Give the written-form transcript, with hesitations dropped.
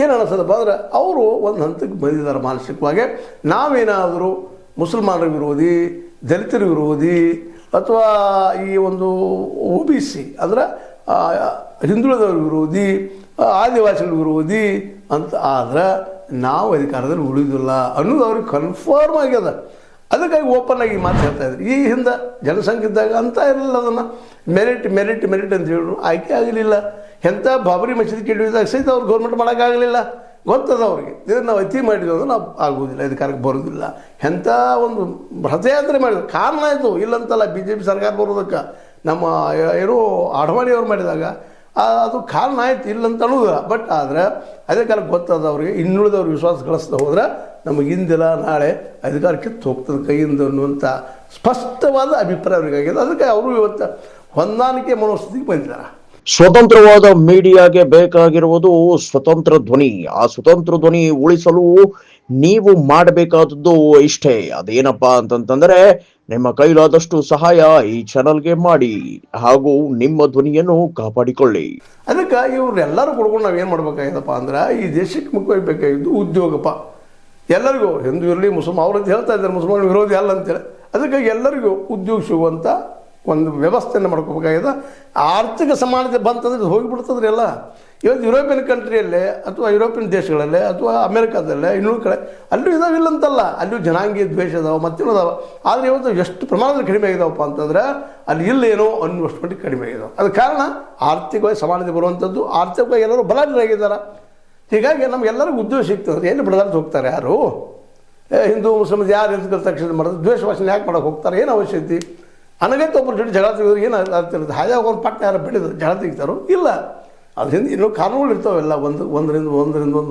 ಏನು ಅನಿಸ್ತದಪ್ಪ ಅಂದ್ರೆ ಅವರು ಒಂದು ಹಂತಕ್ಕೆ ಬಂದಿದ್ದಾರೆ ಮಾನಸಿಕವಾಗಿ. ನಾವೇನಾದರೂ ಮುಸಲ್ಮಾನರ ವಿರೋಧಿ, ದಲಿತರ ವಿರೋಧಿ ಅಥವಾ ಈ ಒಂದು OBC ಅಂದ್ರೆ ಹಿಂದುಳಿದವರ ವಿರೋಧಿ, ಆದಿವಾಸಿಗಳ ವಿರೋಧಿ ಅಂತ ಆದ್ರೆ ನಾವು ಅಧಿಕಾರದಲ್ಲಿ ಉಳಿಯೋದಿಲ್ಲ ಅನ್ನೋದು ಅವ್ರಿಗೆ ಕನ್ಫರ್ಮ್ ಆಗ್ಯದ. ಅದಕ್ಕಾಗಿ ಓಪನ್ ಆಗಿ ಮಾತು ಹೇಳ್ತಾ ಇದ್ರು. ಈ ಹಿಂದೆ ಜನಸಂಖ್ಯೆ ಇದ್ದಾಗ ಅಂತ ಇರಲಿಲ್ಲ, ಅದನ್ನು ಮೆರಿಟ್ ಅಂತ ಹೇಳಿದ್ರು, ಆಯ್ಕೆ ಆಗಲಿಲ್ಲ. ಎಂಥ ಬಾಬರಿ ಮಸೀದಿ ಕೆಡವಿದಾಗ ಸಹಿತ ಅವ್ರು ಗೌರ್ಮೆಂಟ್ ಮಾಡೋಕ್ಕಾಗಲಿಲ್ಲ. ಗೊತ್ತದ ಅವ್ರಿಗೆ, ಇದನ್ನು ನಾವು ಅತಿ ಮಾಡಿದ್ವಿ ಅಂದ್ರೆ ನಾವು ಆಗೋದಿಲ್ಲ, ಅಧಿಕಾರಕ್ಕೆ ಬರೋದಿಲ್ಲ. ಎಂಥ ಒಂದು ರಥಯಾತ್ರೆ ಮಾಡಿದ್ರು, ಕಾರಣ ಆಯಿತು ಇಲ್ಲಂತಲ್ಲ. BJP ಸರ್ಕಾರ ಬರೋದಕ್ಕೆ ನಮ್ಮ ಏನೋ ಅಡ್ವಾಣಿಯವ್ರು ಮಾಡಿದಾಗ ಅದು ಕಾರಣ ಆಯ್ತು, ಇಲ್ಲಂತ ಅನ್ನೋದಿಲ್ಲ. ಬಟ್ ಆದರೆ ಅದೇ ಕಾಲಕ್ಕೆ ಗೊತ್ತದ ಅವ್ರಿಗೆ, ಇನ್ನುಳಿದವ್ರು ವಿಶ್ವಾಸ ಗಳಿಸ್ತಾ ಹೋದ್ರೆ ನಮಗೆ ಇಂದಿಲ್ಲ ನಾಳೆ ಅಧಿಕಾರ ಕಿತ್ತು ಹೋಗ್ತದೆ ಕೈಯಿಂದ ಅನ್ನುವಂಥ ಸ್ಪಷ್ಟವಾದ ಅಭಿಪ್ರಾಯ ಅವರಿಗಾಗಿದೆ. ಅದಕ್ಕೆ ಅವರು ಇವತ್ತು ಹೊಂದಾಣಿಕೆ ಮನೋಸ್ಥಿತಿಗೆ ಬಂದಿದ್ದಾರೆ. ಸ್ವತಂತ್ರವಾದ ಮೀಡಿಯಾಗೆ ಬೇಕಾಗಿರುವುದು ಸ್ವತಂತ್ರ ಧ್ವನಿ. ಆ ಸ್ವತಂತ್ರ ಧ್ವನಿ ಉಳಿಸಲು ನೀವು ಮಾಡಬೇಕಾದದ್ದು ಇಷ್ಟೇ. ಅದೇನಪ್ಪಾ ಅಂತಂತಂದ್ರೆ ನಿಮ್ಮ ಕೈಲಾದಷ್ಟು ಸಹಾಯ ಈ ಚಾನಲ್ಗೆ ಮಾಡಿ ಹಾಗೂ ನಿಮ್ಮ ಧ್ವನಿಯನ್ನು ಕಾಪಾಡಿಕೊಳ್ಳಿ. ಅದಕ್ಕೆ ಇವ್ರೆಲ್ಲರೂ ಕೊಡ್ಕೊಂಡು ನಾವು ಏನು ಮಾಡ್ಬೇಕಾಗಿದಪ್ಪ ಅಂದ್ರೆ, ಈ ದೇಶಕ್ಕೆ ಮುಖ್ಯವಾಗಿ ಬೇಕಾಗಿದ್ದು ಉದ್ಯೋಗಪ್ಪ. ಎಲ್ಲರಿಗೂ ಹಿಂದೂ ಇರಲಿ ಮುಸ್ಲಿಮ್ ಅವ್ರಂತ ಹೇಳ್ತಾ ಇದ್ದಾರೆ, ಮುಸ್ಲಿಮ್ ವಿರೋಧಿ ಅಲ್ಲ ಅಂತೇಳಿ. ಅದಕ್ಕಾಗಿ ಎಲ್ಲರಿಗೂ ಉದ್ಯೋಗ ಸಿಗುವಂಥ ಒಂದು ವ್ಯವಸ್ಥೆಯನ್ನು ಮಾಡ್ಕೋಬೇಕಾಗಿದೆ. ಆರ್ಥಿಕ ಸಮಾನತೆ ಬಂತಂದ್ರೆ ಹೋಗಿಬಿಡ್ತದ್ರಿ ಎಲ್ಲ. ಇವತ್ತು ಯುರೋಪಿಯನ್ ಕಂಟ್ರಿಯಲ್ಲೇ ಅಥವಾ ಯುರೋಪಿಯನ್ ದೇಶಗಳಲ್ಲೇ ಅಥವಾ ಅಮೇರಿಕಾದಲ್ಲೇ ಇನ್ನೂರು ಕಡೆ ಅಲ್ಲೂ ಇದಾವಿಲ್ಲ ಅಂತಲ್ಲ, ಅಲ್ಲೂ ಜನಾಂಗೀಯ ದ್ವೇಷ ಇದಾವೆ, ಮತ್ತಿದಾವೆ. ಆದರೆ ಇವತ್ತು ಎಷ್ಟು ಪ್ರಮಾಣದಲ್ಲಿ ಕಡಿಮೆ ಆಗಿದಾವಪ್ಪ ಅಂತಂದ್ರೆ ಅಲ್ಲಿ ಇಲ್ಲೇನೋ ಅನ್ನುವಷ್ಟು ಮಟ್ಟಿಗೆ ಕಡಿಮೆ ಆಗಿದಾವೆ. ಅದು ಕಾರಣ ಆರ್ಥಿಕವಾಗಿ ಸಮಾನತೆ ಬರುವಂಥದ್ದು, ಆರ್ಥಿಕವಾಗಿ ಎಲ್ಲರೂ ಬಲಾಢ್ಯರಾಗಿದ್ದಾರೆ. ಹೀಗಾಗಿ ನಮಗೆಲ್ಲರಿಗೂ ಉದ್ಯೋಗ ಸಿಗ್ತದೆ. ಎಲ್ಲಿ ಬಡದಾಡ್ತ ಹೋಗ್ತಾರೆ ಯಾರು? ಹಿಂದೂ ಮುಸ್ಲಿಮ್ ಯಾರು ಎದ್ದು ತಕ್ಷಣ ಮಾಡೋದು, ದ್ವೇಷ ಭಾಷೆ ಯಾಕೆ ಮಾಡೋಕೆ ಹೋಗ್ತಾರೆ? ಏನು ಅವಶ್ಯಕತೆ? ಅನಗತ್ಯ ಒಬ್ಬರು ಜೊತೆ ಜಗಳ ತೆಗೆದ್ರು ಏನು ಆಗ್ತಿರುತ್ತೆ? ಹಾಗೆ ಒಂದು ಪಟ್ಟ ಯಾರು ಬೆಳೆದು ಜಗಳ ತೆಗಿತಾರೋ ಇಲ್ಲ. ಅದರಿಂದ ಇನ್ನೂ ಕಾರಣಗಳು ಇರ್ತಾವೆಲ್ಲ, ಒಂದರಿಂದ ಒಂದು